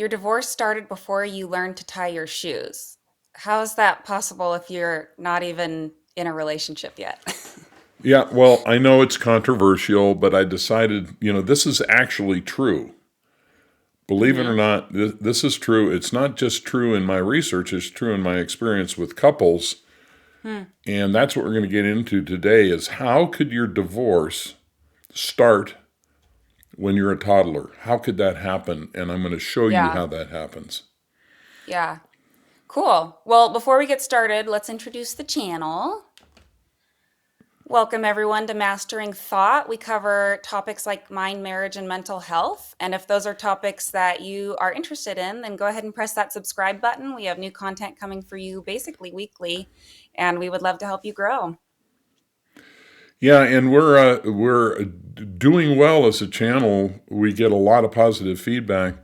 your divorce started before you learned to tie your shoes. How is that possible if you're not even in a relationship yet? Yeah, well, I know it's controversial, but I decided, this is actually true. Believe it or Hmm. not, this is true. It's not just true in my research, it's true in my experience with couples. Hmm. And that's what we're going to get into today is how could your divorce start when you're a toddler? How could that happen? And I'm going to show you Yeah. how that happens. Yeah. Cool. Well, before we get started, let's introduce the channel. Welcome, everyone, to Mastering Thought. We cover topics like mind, marriage, and mental health. And if those are topics that you are interested in, then go ahead and press that subscribe button. We have new content coming for you basically weekly, and we would love to help you grow. Yeah, and we're doing well as a channel. We get a lot of positive feedback,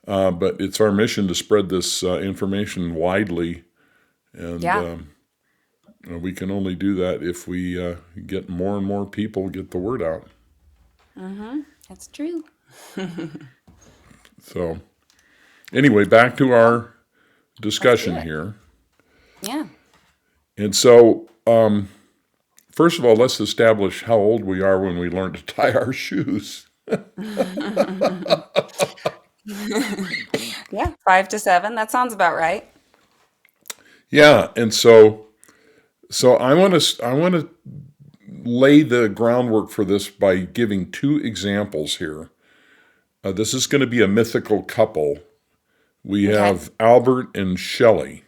but it's our mission to spread this information widely, and Yeah. we can only do that if we get more and more people get the word out. Mm-hmm. That's true. So, anyway, back to Cool. our Let's do discussion it. here. Yeah. And so, first of all, let's establish how old we are when we learn to tie our shoes. Yeah, 5 to 7. That sounds about right. Yeah, and so I want to lay the groundwork for this by giving two examples here. This is going to be a mythical couple. We Okay. have Albert and Shelley.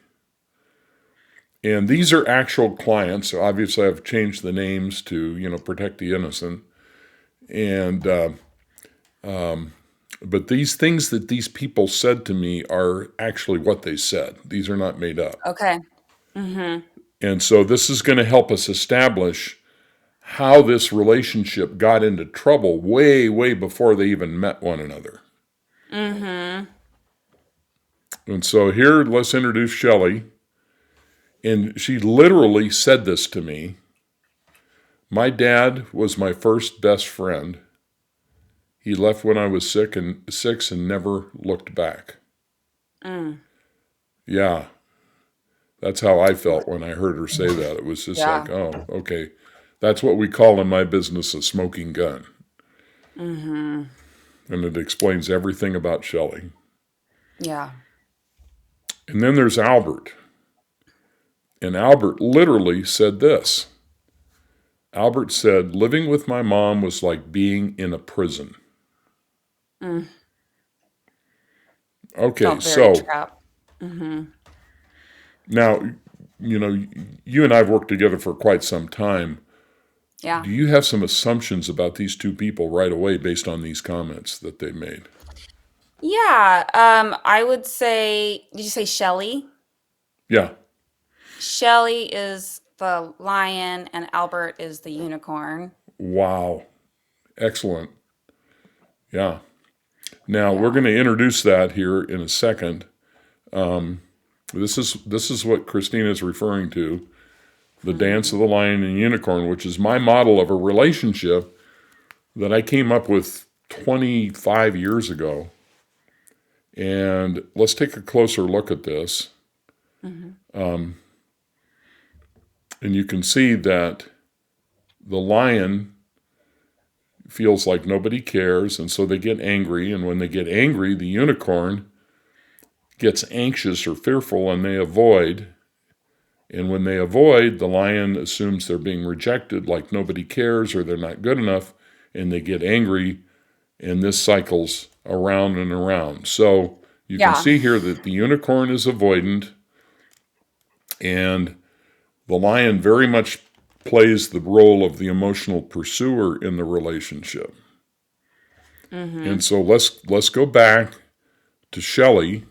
And these are actual clients. So obviously, I've changed the names to, protect the innocent. And but these things that these people said to me are actually what they said. These are not made up. Okay. Mm-hmm. And so this is going to help us establish how this relationship got into trouble way, way before they even met one another. Mm-hmm. And so here, let's introduce Shelley. And she literally said this to me. My dad was my first best friend. He left when I was 6 and never looked back. Mm. Yeah, that's how I felt when I heard her say that. It was just like, Yeah. oh, okay. That's what we call in my business a smoking gun. Mm-hmm. And it explains everything about Shelley. Yeah. And then there's Albert. And Albert literally said this. Albert said, living with my mom was like being in a prison. Mm. Okay, Felt very so trapped. Mm-hmm. now, you and I have worked together for quite some time. Yeah. Do you have some assumptions about these two people right away based on these comments that they made? Yeah. I would say, did you say Shelly? Yeah. Shelly is the lion and Albert is the unicorn. Wow. Excellent. Yeah. Now we're Yeah. going to introduce that here in a second. This is what Christina is referring to, the dance Mm-hmm. of the lion and unicorn, which is my model of a relationship that I came up with 25 years ago. And let's take a closer look at this. Mm-hmm. And you can see that the lion feels like nobody cares, and so they get angry. And when they get angry, the unicorn gets anxious or fearful and they avoid. And when they avoid, the lion assumes they're being rejected, like nobody cares or they're not good enough, and they get angry, and this cycles around and around. So you can Yeah. see here that the unicorn is avoidant, and the lion very much plays the role of the emotional pursuer in the relationship. Mm-hmm. And so let's go back to Shelley,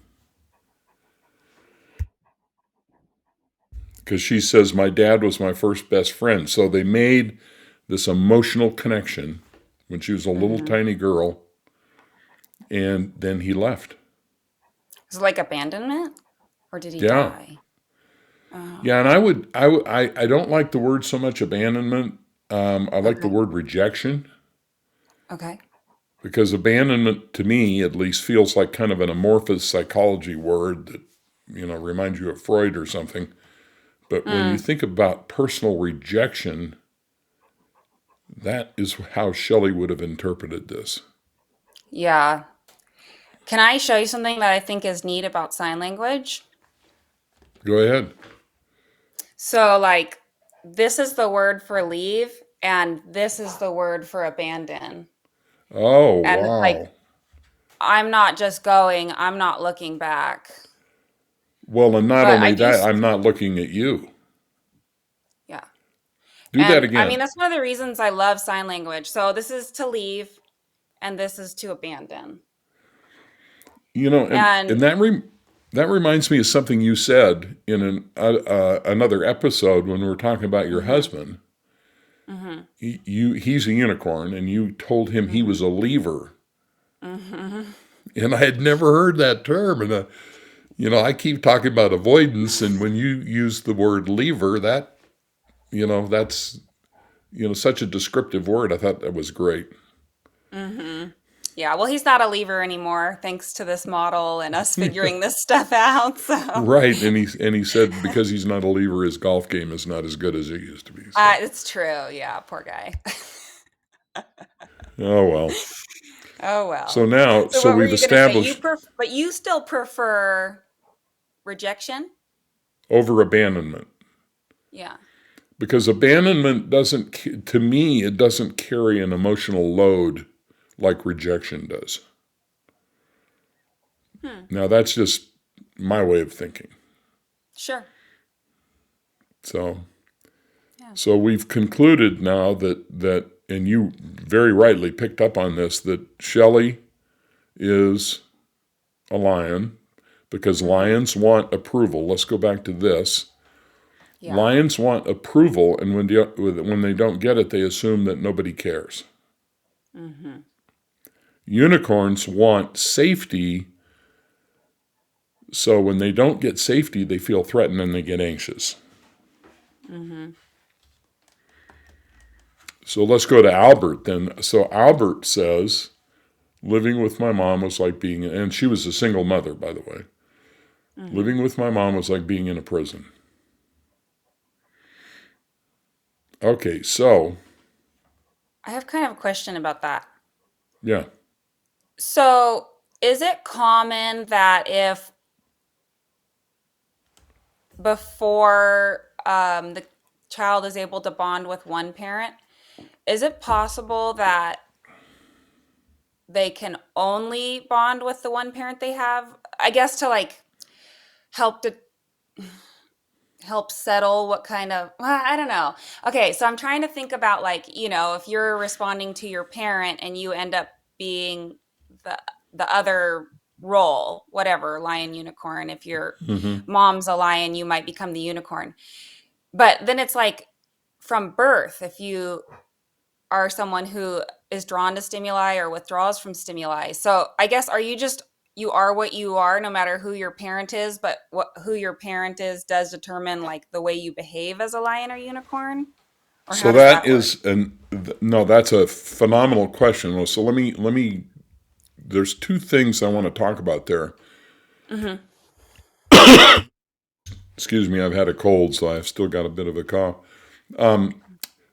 because she says my dad was my first best friend. So they made this emotional connection when she was a little Mm-hmm. tiny girl, and then he left. Is it like abandonment? Or did he Yeah, die? Oh, yeah, and I don't like the word so much abandonment. I like the okay. word rejection. Okay. Because abandonment, to me at least, feels like kind of an amorphous psychology word that, reminds you of Freud or something. But when you Mm, think about personal rejection, that is how Shelley would have interpreted this. yeah. Can I show you something that I think is neat about sign language? Go ahead. So, like, this is the word for leave, and this is the word for abandon. Oh, And it's like, wow. I'm not just going, I'm not looking back. Well, and not But I only do, that, I'm not looking at you. yeah. Do that And I mean, again. that's one of the reasons I love sign language. So, this is to leave, and this is to abandon. And And that reminds me of something you said in another episode when we were talking about your hmm husband. hmm He's a unicorn, and you told him he was hmm a lever, hmm and I had never heard that term. And I keep talking about avoidance, and when you use the word lever, that's such a descriptive word. I thought that was great. hmm Yeah, well, he's not a lever anymore, thanks to this model and us figuring this stuff out. So, Right, and he said because he's not a lever, his golf game is not as good as it used to be. So, it's true. Yeah, poor guy. oh well. Oh So well. now, So so what were we've you gonna say? established But you still prefer rejection? over abandonment Yeah. because abandonment doesn't, to me, it doesn't carry an emotional load like rejection does. Hmm. Now that's just my way of thinking. Sure. So, Yeah. so we've concluded now that, and you very rightly picked up on this, that Shelley is a lion because hmm lions want approval. Let's go back to this. Yeah. Lions want approval, and when they don't get it, they assume that nobody cares. hmm Unicorns want safety, so when they don't get safety, they feel threatened and they get anxious. hmm So let's go to Albert then. So Albert says, living with my mom was like being, and she was a single mother, by the way. hmm Living with my mom was like being in a prison. Okay, so, I have kind of a question about that. yeah. So, is it common that if before the child is able to bond with one parent, is it possible that they can only bond with the one parent they have? I guess to like help to help settle what kind of, well, I don't know. Okay, so I'm trying to think about like, if you're responding to your parent and you end up being the the other role, whatever, lion, unicorn. If your Hmm. mom's a lion, you might become the unicorn. But then it's like from birth, if you are someone who is drawn to stimuli or withdraws from stimuli. So I guess you are what you are no matter who your parent is, but who your parent is does determine like the way you behave as a lion or unicorn? Or how So does that that work? is no, that's a phenomenal question. Well, so there's two things I want to talk about there. Mhm. Excuse me, I've had a cold, so I've still got a bit of a cough.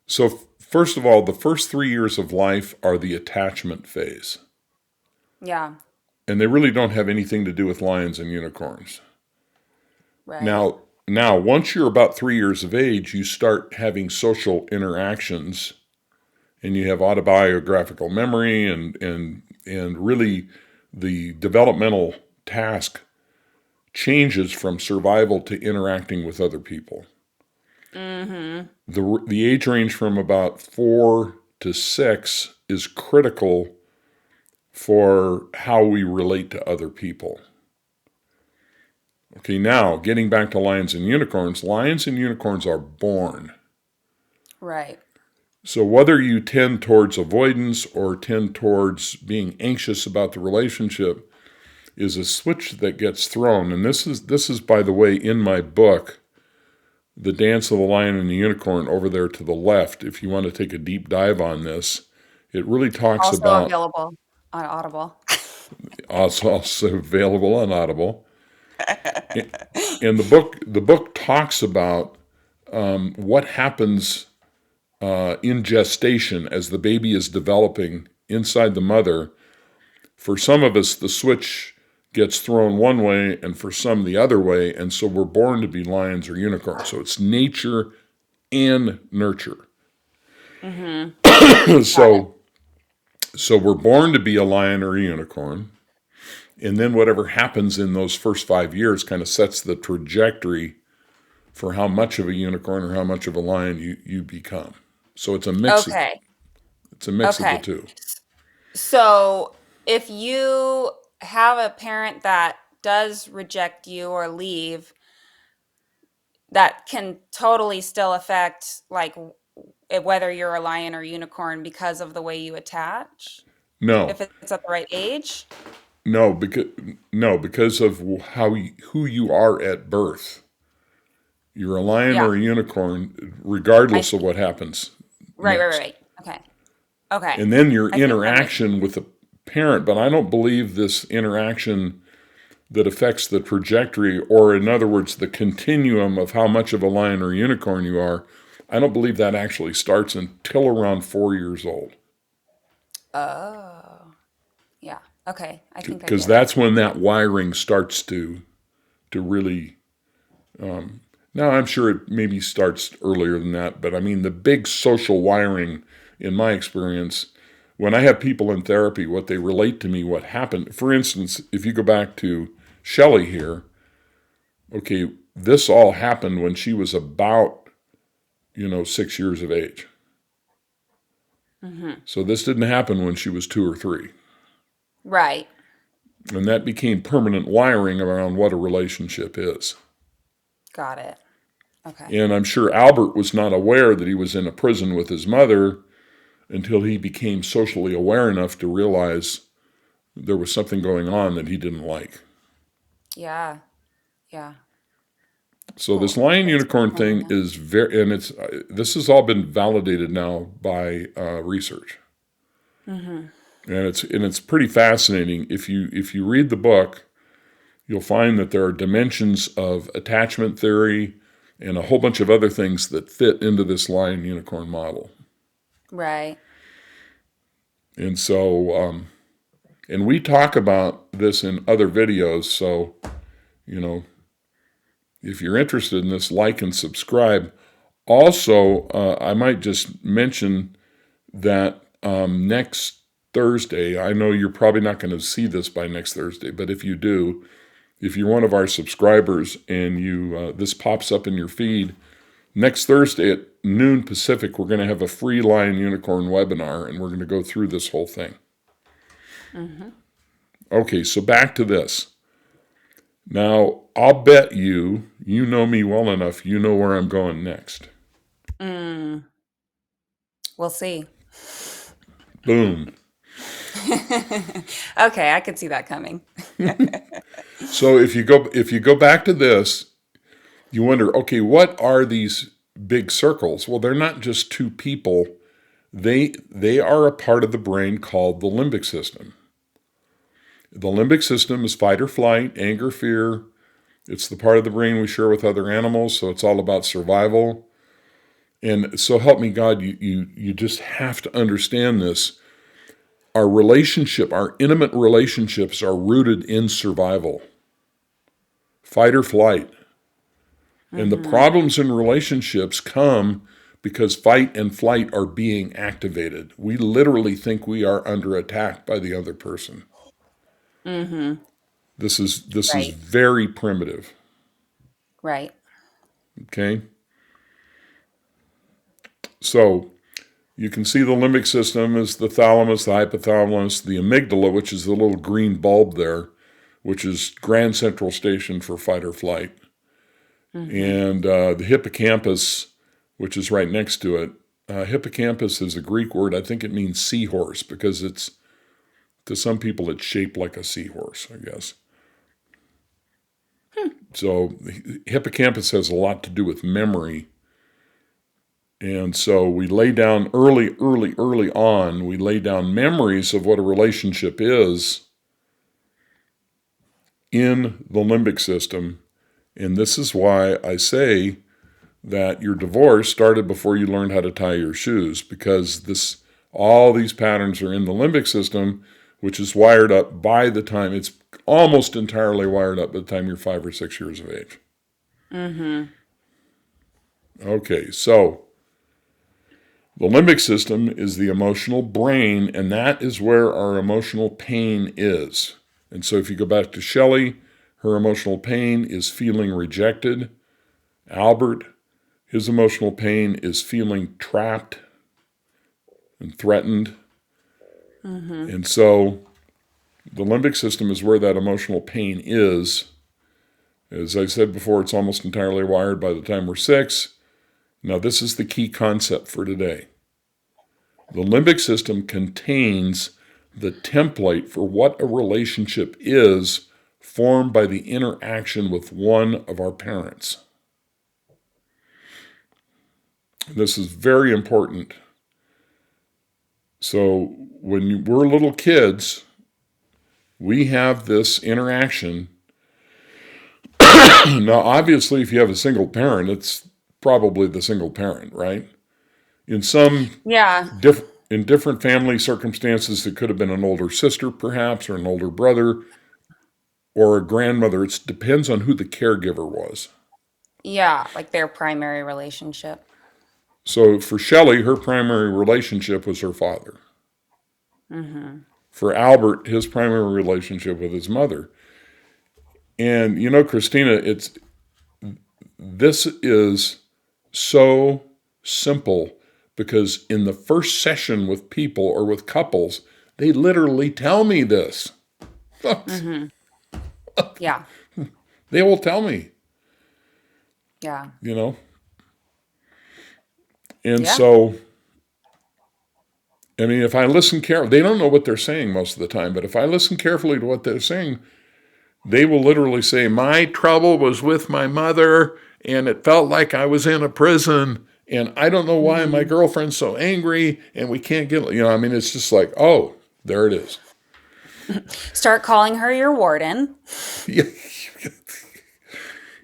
So, first of all, the first 3 years of life are the attachment phase, Yeah, and they really don't have anything to do with lions and unicorns. right. Now, once you're about 3 years of age, you start having social interactions, and you have autobiographical memory, and really, the developmental task changes from survival to interacting with other people. Mhm. The age range from about 4 to 6 is critical for how we relate to other people. Okay, now getting back to lions and unicorns are born. Right. So whether you tend towards avoidance or tend towards being anxious about the relationship is a switch that gets thrown. And this is by the way in my book, The Dance of the Lion and the Unicorn, over there to the left. If you want to take a deep dive on this, it really talks Also about available. on Audible. Also available on Audible. And the book talks about what happens in gestation as the baby is developing inside the mother. For some of us, the switch gets thrown one way, and for some the other way, and so we're born to be lions or unicorns. So it's nature and nurture. Got it. so so we're born to be a lion or a unicorn, and then whatever happens in those first 5 years kind of sets the trajectory for how much of a unicorn or how much of a lion you become. So Okay. it's a mix of the Okay. two. So if you have a parent that does reject you or leave, that can totally still affect like whether you're a lion or unicorn because of the way you attach, No, if it's at the right age. no, because of who you are at birth. You're a lion Yeah, or a unicorn, I regardless of see. what happens Right, right, right, next. right. Okay. Okay. And then your I think that makes interaction with the parent, but I don't believe this interaction that affects the trajectory, or in other words, the continuum of how much of a lion or unicorn you are. I don't believe that actually starts until around 4 years old, Oh, yeah. Okay. I think I because get it. that's when that wiring starts to really. Now I'm sure it maybe starts earlier than that, but I mean the big social wiring, in my experience, when I have people in therapy, what they relate to me, what happened. For instance, if you go back to Shelley here, okay, this all happened when she was about 6 years of age. Hmm. So this didn't happen when she was 2 or 3. Right. And that became permanent wiring around what a relationship is. Got it. Okay. And I'm sure Albert was not aware that he was in a prison with his mother until he became socially aware enough to realize there was something going on that he didn't like. Yeah. Yeah. So this Cool. lion Thanks for unicorn explaining thing that. is very, and this has all been validated now by research, Hmm. and it's pretty fascinating. If you read the book, you'll find that there are dimensions of attachment theory and a whole bunch of other things that fit into this lion unicorn model. Right. And so, and we talk about this in other videos. So, you know, if you're interested in this, like and subscribe. Also, I might just mention that next Thursday, I know you're probably not going to see this by next Thursday, but if you do, if you're one of our subscribers and you this pops up in your feed, next Thursday at noon Pacific, we're going to have a free Lion Unicorn webinar, and we're going to go through this whole thing. Hmm. Okay, so back to this. Now, I'll bet you know me well enough, you know where I'm going next. Mm. We'll see. Boom. Okay, I could see that coming. So if you go back to this, you wonder, okay, what are these big circles? Well, they're not just two people. They are a part of the brain called the limbic system. The limbic system is fight or flight, anger, fear. It's the part of the brain we share with other animals, so it's all about survival. And so help me God, you just have to understand this. Our intimate relationships are rooted in survival, fight or flight. And the Hmm. problems in relationships come because fight and flight are being activated. We literally think we are under attack by the other person. Hmm. This is Right. very primitive. Right. Okay? So you can see the limbic system is the thalamus, the hypothalamus, the amygdala, which is the little green bulb there, which is grand central station for fight or flight, Hmm. and the hippocampus, which is right next to it. Hippocampus is a Greek word. I think it means seahorse because to some people it's shaped like a seahorse, I guess. So hippocampus has a lot to do with memory, And so we lay down early on, we lay down memories of what a relationship is in the limbic system. And this is why I say that your divorce started before you learned how to tie your shoes, because all these patterns are in the limbic system, which is wired up by the time it's almost entirely wired up by the time you're 5 or 6 years of age. Mm-hmm. Okay, so the limbic system is the emotional brain, and that is where our emotional pain is. And so if you go back to Shelley, her emotional pain is feeling rejected. Albert, his emotional pain is feeling trapped and threatened. Mm-hmm. And so the limbic system is where that emotional pain is. As I said before, it's almost entirely wired by the time we're 6. Now, this is the key concept for today. The limbic system contains the template for what a relationship is formed by the interaction with one of our parents. This is very important. So when we're little kids, we have this interaction. Now, obviously, if you have a single parent, it's probably the single parent, right? In some Yeah. in different family circumstances, it could have been an older sister, perhaps, or an older brother, or a grandmother. It depends on who the caregiver was. Yeah, like their primary relationship. So for Shelley, her primary relationship was her father. Mm-hmm. For Albert, his primary relationship with his mother. And you know, Christina, this is so simple because in the first session with people or with couples, they literally tell me this. Mm-hmm. Yeah. They will tell me, Yeah. you know. And Yeah. so, I mean, if I listen carefully, they don't know what they're saying most of the time, but if I listen carefully to what they're saying, they will literally say, my trouble was with my mother, and it felt like I was in a prison, and I don't know why my Mm-hmm. girlfriend's so angry, and we can't get, I mean, it's just like, oh, there it is. Start calling her your warden. Yeah,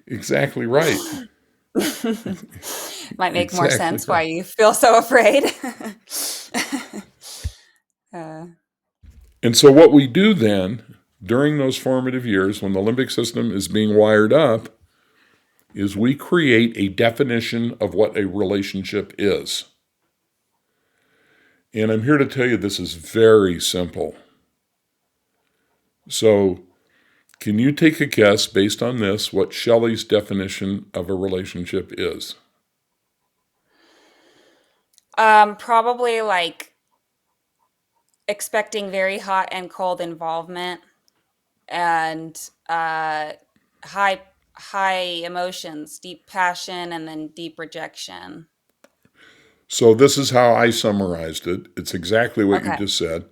exactly right. Might make more Exactly sense why right. you feel so afraid. uh, And so what we do then during those formative years when the limbic system is being wired up is we create a definition of what a relationship is. And I'm here to tell you this is very simple. So, can you take a guess based on this what Shelley's definition of a relationship is? probably like expecting very hot and cold involvement and high high emotions, deep passion, and then deep rejection. So, this is how I summarized it. It's exactly what you Okay. just said.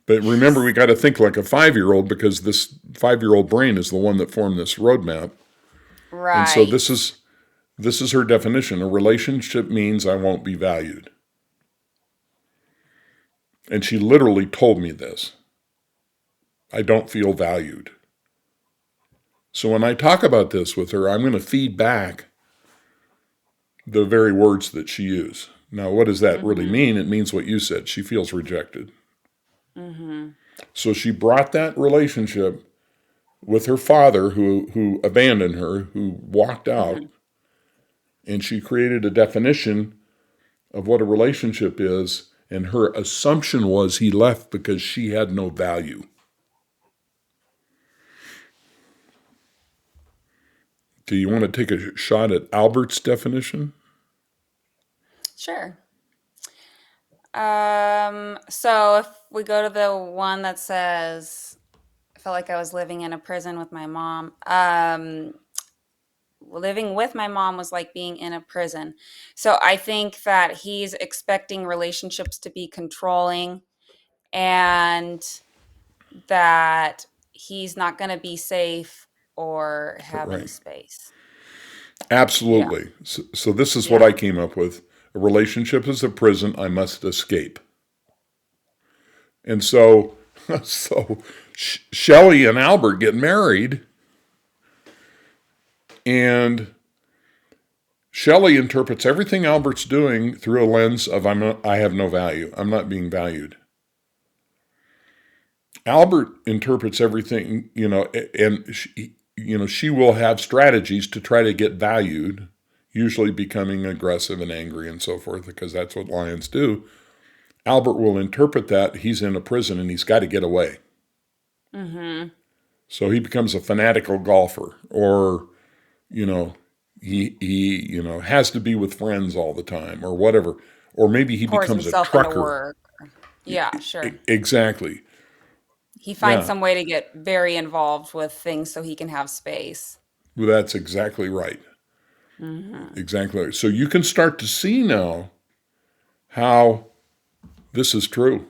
But remember, we got to think like a 5-year-old because this 5-year-old brain is the one that formed this roadmap. And so Right. this is her definition. A relationship means I won't be valued. And she literally told me this. I don't feel valued. So when I talk about this with her, I'm going to feed back the very words that she used. Now, what does that really Mm-hmm. mean? It means what you said. She feels rejected. Mm-hmm. So she brought that relationship with her father who abandoned her, who walked out, Mm-hmm. and she created a definition of what a relationship is, and her assumption was he left because she had no value. Do you want to take a shot at Albert's definition? Sure. So if we go to the one that says, I felt like I was living in a prison with my mom. Living with my mom was like being in a prison. So I think that he's expecting relationships to be controlling and that he's not going to be safe or have any Right. space. Yeah. Absolutely. So this is what Yeah. I came up with. a relationship is a prison, I must escape. And so, Shelley and Albert get married, and Shelley interprets everything Albert's doing through a lens of I have no value. I'm not being valued. Albert interprets everything, and she will have strategies to try to get valued, usually becoming aggressive and angry and so forth, because that's what lions do. Albert will interpret that he's in a prison and he's got to get away. Mm-hmm. So he becomes a fanatical golfer, or, he has to be with friends all the time, or whatever. Or maybe he Pours becomes a himself into trucker. work. Yeah, sure. Exactly. He finds Yeah, some way to get very involved with things so he can have space. well, that's exactly right. Mm-hmm. Exactly right. So you can start to see now how this is true.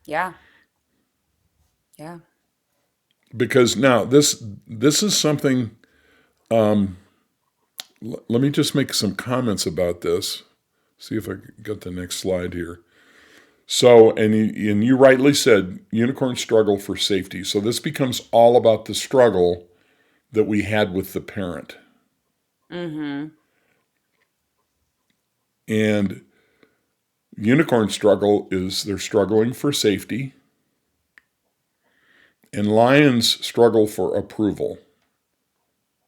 Yeah. Yeah. Because now this is something. Let me just make some comments about this. See if I got the next slide here. So, and you rightly said, unicorns struggle for safety. So this becomes all about the struggle that we had with the parent. Mm-hmm. And unicorn struggle is they're struggling for safety. And lions struggle for approval.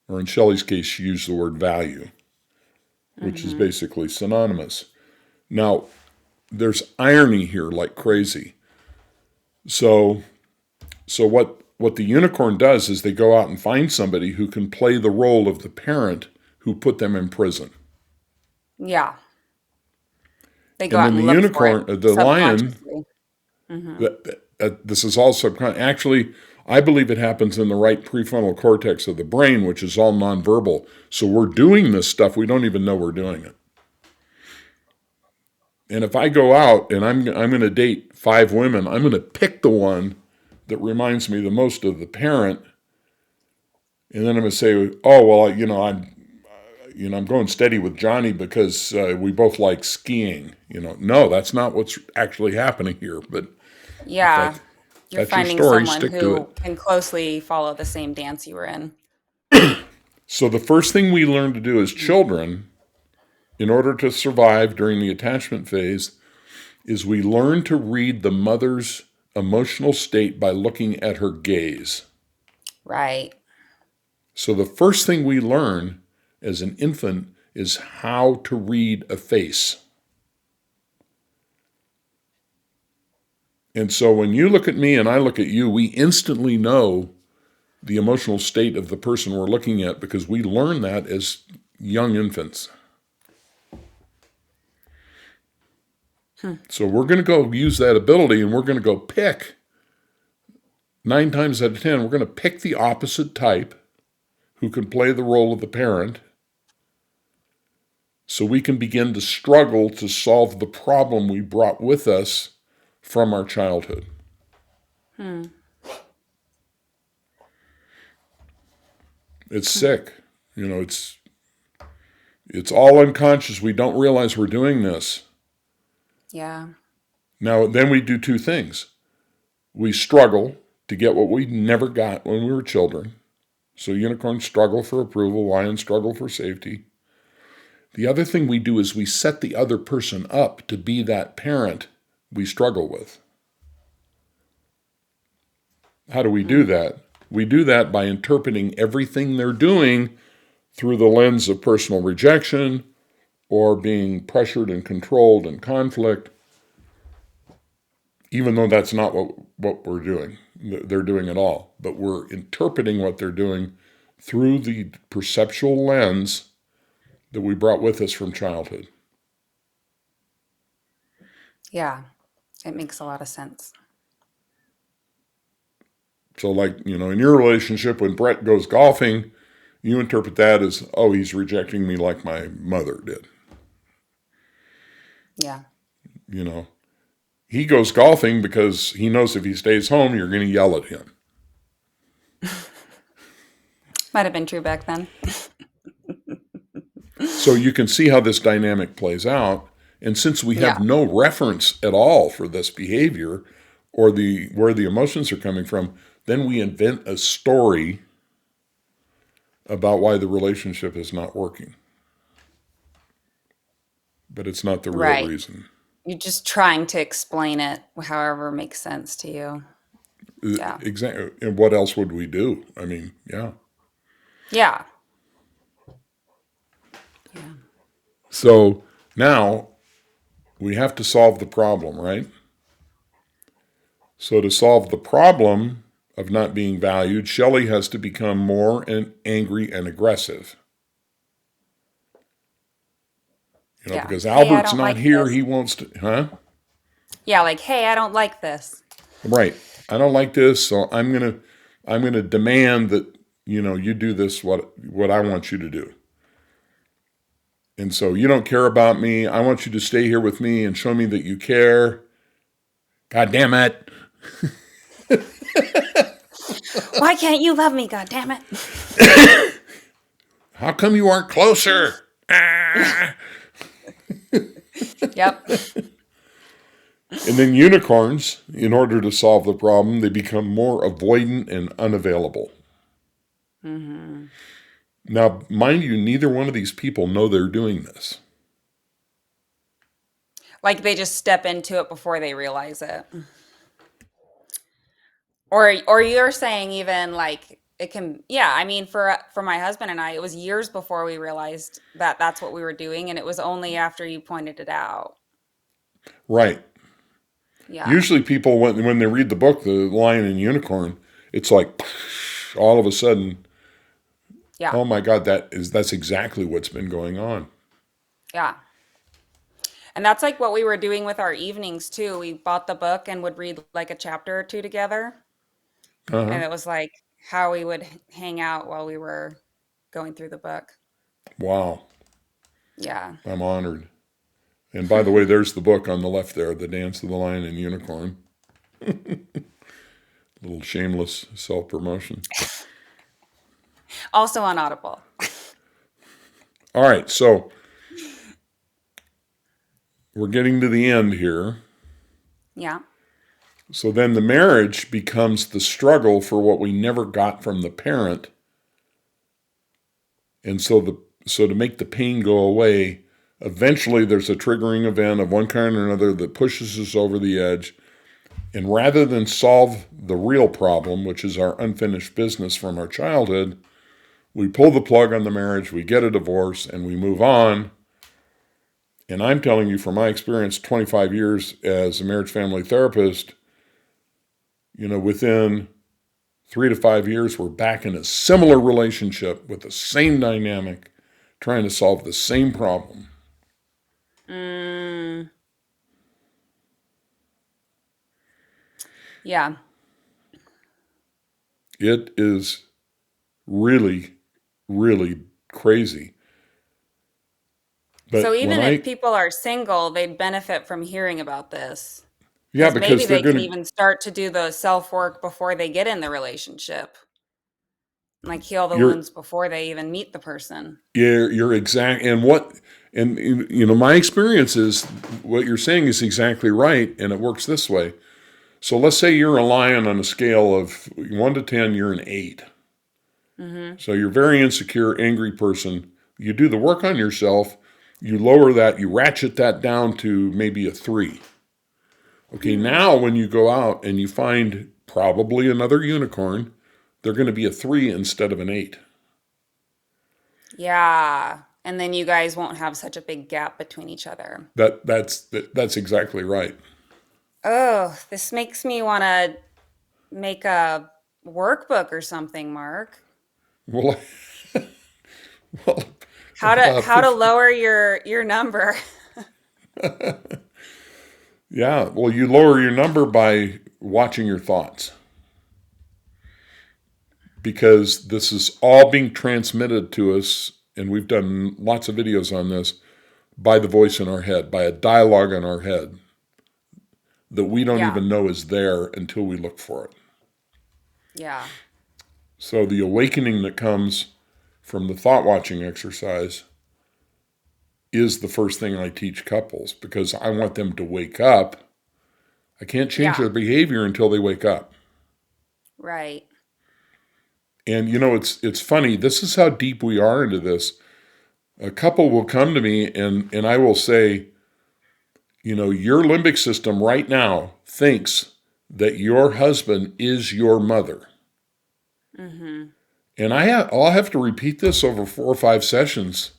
Or in Shelley's case, she used the word value, which is Mm-hmm. basically synonymous. Now, there's irony here like crazy. So what the unicorn does is they go out and find somebody who can play the role of the parent who put them in prison. Yeah. They go And out then the and look for it unicorn, the lion, subconsciously. Mm-hmm. this is all subconscious. Actually, I believe it happens in the right prefrontal cortex of the brain, which is all nonverbal. So we're doing this stuff, we don't even know we're doing it. And if I go out and I'm going to date 5 women, I'm going to pick the one that reminds me the most of the parent, and then I'm going to say, oh well, I'm going steady with Johnny because we both like skiing. No, that's not what's actually happening here. But if Yeah. You're that's your finding story, someone stick to it. who can closely follow the same dance you were in. So the first thing we learn to do as children, in order to survive during the attachment phase, is we learn to read the mother's emotional state by looking at her gaze. Right. So the first thing we learn as an infant is how to read a face. And so when you look at me and I look at you, we instantly know the emotional state of the person we're looking at because we learn that as young infants. So we're going to go use that ability and we're going to go pick, 9 times out of 10, we're going to pick the opposite type who can play the role of the parent so we can begin to struggle to solve the problem we brought with us from our childhood. It's sick. It's all unconscious. We don't realize we're doing this. Yeah. Now, then we do 2 things. We struggle to get what we never got when we were children. So unicorns struggle for approval, lions struggle for safety. The other thing we do is we set the other person up to be that parent we struggle with. How do we do that? We do that by interpreting everything they're doing through the lens of personal rejection or being pressured and controlled in conflict, even though that's not what we're doing. They're doing at all. But we're interpreting what they're doing through the perceptual lens that we brought with us from childhood. Yeah. It makes a lot of sense. So in your relationship, when Brett goes golfing, you interpret that as, oh, he's rejecting me like my mother did. Yeah. He goes golfing because he knows if he stays home, you're going to yell at him. Might have been true back then. So you can see how this dynamic plays out. And since we have Yeah. no reference at all for this behavior or where the emotions are coming from, then we invent a story about why the relationship is not working. But it's not the real Right. reason. You're just trying to explain it however makes sense to you. Yeah. Exactly. And what else would we do? I mean, yeah. Yeah. Yeah. So now we have to solve the problem, right? So to solve the problem of not being valued, Shelley has to become more angry and aggressive. Yeah. Because Hey, I Albert's don't not like here, this. he wants to, huh? Yeah, like, hey, I don't like this. Right. I don't like this, so I'm gonna demand that you do this what I want you to do. And so you don't care about me. I want you to stay here with me and show me that you care. God damn it. Why can't you love me, God damn it? How come you aren't closer? Ah. Yep. And then unicorns, in order to solve the problem, they become more avoidant and unavailable. Mm-hmm. Now, mind you, neither one of these people know they're doing this. Like they just step into it before they realize it. Or you're saying even like it can, yeah, I mean for my husband and I, it was years before we realized that that's what we were doing, and it was only after you pointed it out. Right. Yeah. Usually people, when they read the book, The Lion and Unicorn, it's like all of a sudden, Yeah. oh my God, that's exactly what's been going on. Yeah. And that's like what we were doing with our evenings too. We bought the book and would read like a chapter or two together. Uh-huh. And it was like how we would hang out while we were going through the book. Wow. Yeah. I'm honored. And by the way, there's the book on the left there, The Dance of the Lion and Unicorn. Little shameless self-promotion. Also on Audible. All right, so we're getting to the end here. Yeah. So then the marriage becomes the struggle for what we never got from the parent. And so to make the pain go away, eventually there's a triggering event of one kind or another that pushes us over the edge. And rather than solve the real problem, which is our unfinished business from our childhood, we pull the plug on the marriage, we get a divorce, and we move on. And I'm telling you from my experience, 25 years as a marriage family therapist, within 3 to 5 years, we're back in a similar relationship with the same dynamic, trying to solve the same problem. Mm, yeah. It is really, really crazy. So But even if people are single, they'd benefit from hearing about this. yeah, Because maybe because they're they can going to, even start to do the self work before they get in the relationship, like heal the you're, wounds before they even meet the person. you're exact. My experience is what you're saying is exactly right. And it works this way. So let's say you're a lion on a scale of 1 to 10, you're an 8. Mm-hmm. So you're a very insecure, angry person. You do the work on yourself, you lower that, you ratchet that down to maybe a 3. Okay, Mm. now when you go out and you find probably another unicorn, they're going to be a 3 instead of an 8. Yeah. And then you guys won't have such a big gap between each other. That's exactly right. Oh, this makes me want to make a workbook or something, Mark. Well, well How to lower your number. yeah. Well, you lower your number by watching your thoughts because this is all being transmitted to us, and we've done lots of videos on this by the voice in our head, by a dialogue in our head that we don't Yeah. even know is there until we look for it. Yeah. So the awakening that comes from the thought watching exercise is the first thing I teach couples because I want them to wake up. I can't change Yeah, their behavior until they wake up. right. And it's funny. This is how deep we are into this. A couple will come to me and I will say, your limbic system right now thinks that your husband is your mother. Mm-hmm. And I'll have to repeat this over 4 or 5 sessions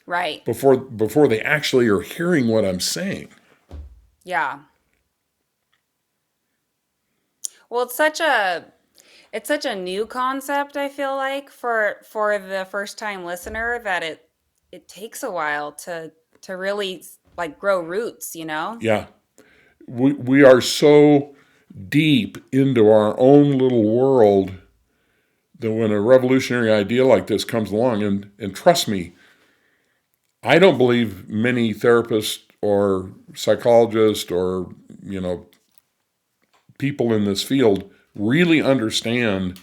Right. before they actually are hearing what I'm saying. Yeah. Well, it's such a new concept, I feel like, for the first time listener that it takes a while to really like grow roots, you know? Yeah. We are so deep into our own little world that when a revolutionary idea like this comes along, and trust me, I don't believe many therapists or psychologists or, people in this field really understand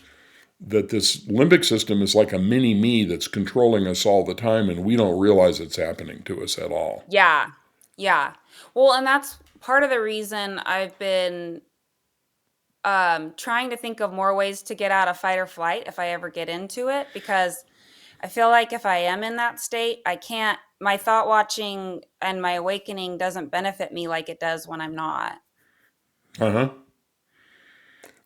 that this limbic system is like a mini me that's controlling us all the time, and we don't realize it's happening to us at all. Yeah. Yeah. Well, and that's part of the reason I've been trying to think of more ways to get out of fight or flight if I ever get into it, because I feel like if I am in that state, I can't, my thought watching and my awakening doesn't benefit me like it does when I'm not. Uh huh.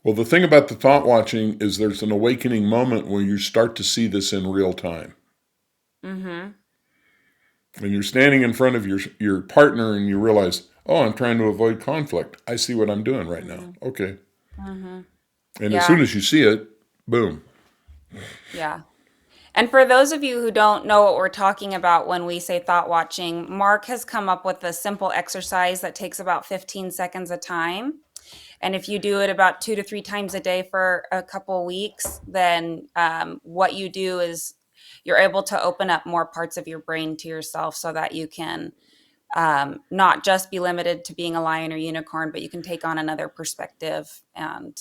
Well, the thing about the thought watching is there's an awakening moment where you start to see this in real time. Mm-hmm. When you're standing in front of your partner and you realize, oh, I'm trying to avoid conflict. I see what I'm doing right now. Mm-hmm. Okay. Mm-hmm. And as soon Yeah. as you see it, boom. Yeah. And for those of you who don't know what we're talking about when we say thought watching, Mark has come up with a simple exercise that takes about 15 seconds a time. And if you do it about 2 to 3 times a day for a couple weeks, then what you do is you're able to open up more parts of your brain to yourself so that you can not just be limited to being a lion or unicorn, but you can take on another perspective and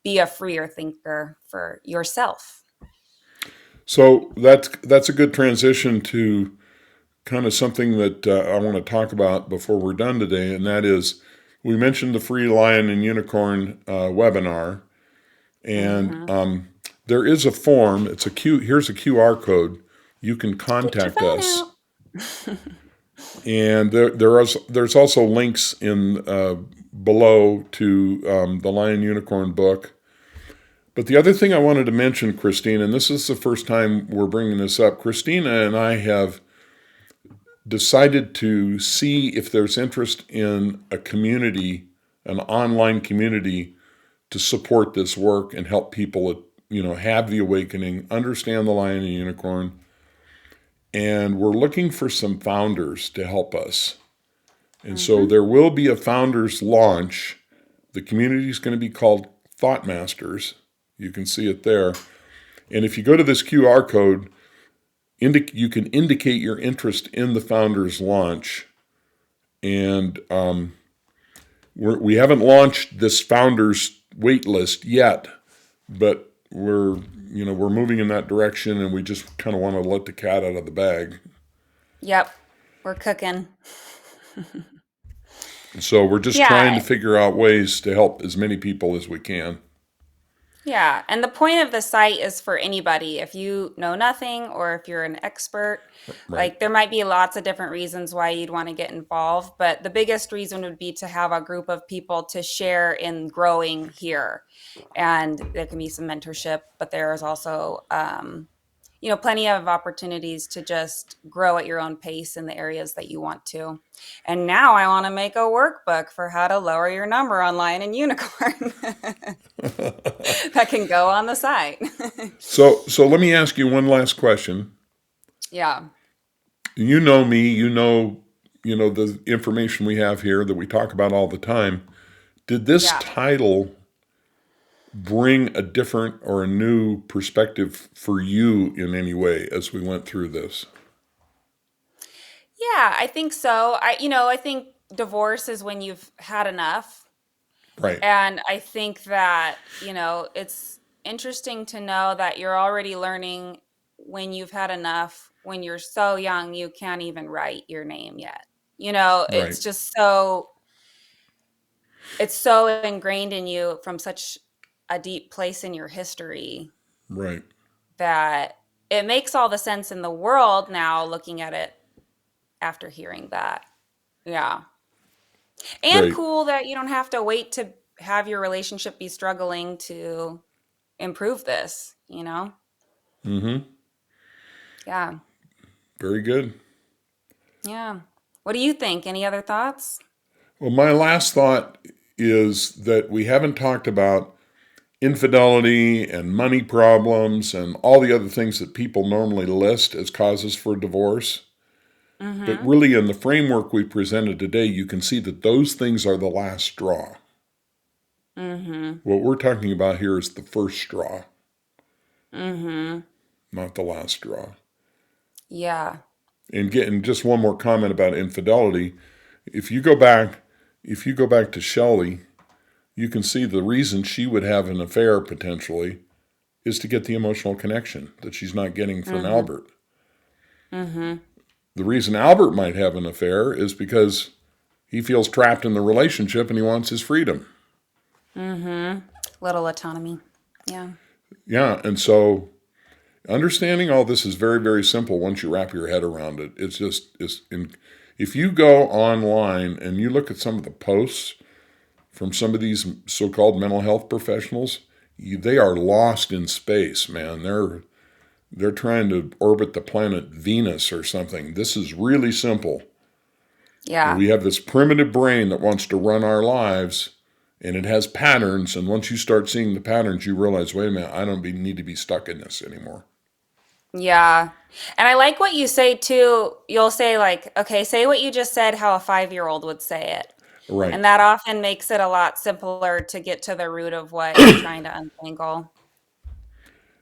be a freer thinker for yourself. So that's a good transition to kind of something that I want to talk about before we're done today, and that is we mentioned the free lion and unicorn webinar, and Mm-hmm. there is a form. Here's a QR code. You can Get your contact phone us, out. and there's also links in below to the Lion Unicorn book. But the other thing I wanted to mention, Christine, and this is the first time we're bringing this up, Christina and I have decided to see if there's interest in a community, an online community, to support this work and help people, have the awakening, understand the lion and unicorn. And we're looking for some founders to help us. And so Mm-hmm. there will be a founders launch. The community is going to be called Thought Masters. You can see it there. And if you go to this QR code, you can indicate your interest in the founders launch. And we haven't launched this founders wait list yet, but we're moving in that direction, and we just kind of want to let the cat out of the bag. Yep, we're cooking. So we're just trying Yeah, to figure out ways to help as many people as we can. yeah. And the point of the site is for anybody. If you know nothing or if you're an expert, Right. like there might be lots of different reasons why you'd want to get involved, but the biggest reason would be to have a group of people to share in growing here. And there can be some mentorship, but there is also plenty of opportunities to just grow at your own pace in the areas that you want to. And now I want to make a workbook for how to lower your number on Lion and Unicorn that can go on the site. So let me ask you one last question. Yeah. You know me, you know the information we have here that we talk about all the time. Did this Yeah. title bring a different or a new perspective for you in any way as we went through this? Yeah, I think so. I think divorce is when you've had enough. Right. And I think that, it's interesting to know that you're already learning when you've had enough when you're so young, you can't even write your name yet. You know, Right. it's so ingrained in you from such a deep place in your history Right. that it makes all the sense in the world now looking at it after hearing that. Yeah. And Great. cool that you don't have to wait to have your relationship be struggling to improve this, you know? Mm-hmm. Yeah. Very good. Yeah. What do you think? Any other thoughts? Well, my last thought is that we haven't talked about infidelity and money problems and all the other things that people normally list as causes for divorce. But Mm-hmm. really, in the framework we presented today, you can see that those things are the last straw. Mm-hmm. What we're talking about here is the first straw, Mm-hmm. not the last straw. Yeah. And getting just one more comment about infidelity. If you go back, if you go back to Shelley, you can see the reason she would have an affair potentially is to get the emotional connection that she's not getting from Mm-hmm. Albert. Mm-hmm. The reason Albert might have an affair is because he feels trapped in the relationship and he wants his freedom. Mm-hmm. Little autonomy. Yeah. Yeah, and so understanding all this is very, very simple once you wrap your head around it. If you go online and you look at some of the posts from some of these so-called mental health professionals, they are lost in space, man. They're trying to orbit the planet Venus or something. This is really simple. Yeah. We have this primitive brain that wants to run our lives, and it has patterns. And once you start seeing the patterns, you realize, wait a minute, I don't need to be stuck in this anymore. Yeah. And I like what you say too. You'll say like, okay, say what you just said, how a 5-year-old would say it. Right. And that often makes it a lot simpler to get to the root of what you're trying to untangle.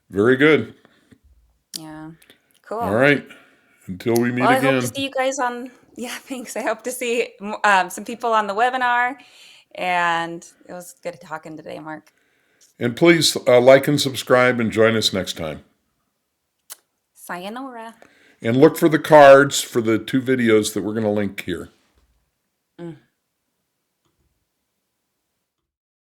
Very good. Yeah. All Cool. right. Until we Well, meet I hope to again. see you guys on, yeah, thanks. I hope to see some people on the webinar. And it was good talking today, Mark. And please like and subscribe and join us next time. Sayonara. And look for the cards for the 2 videos that we're going to link here.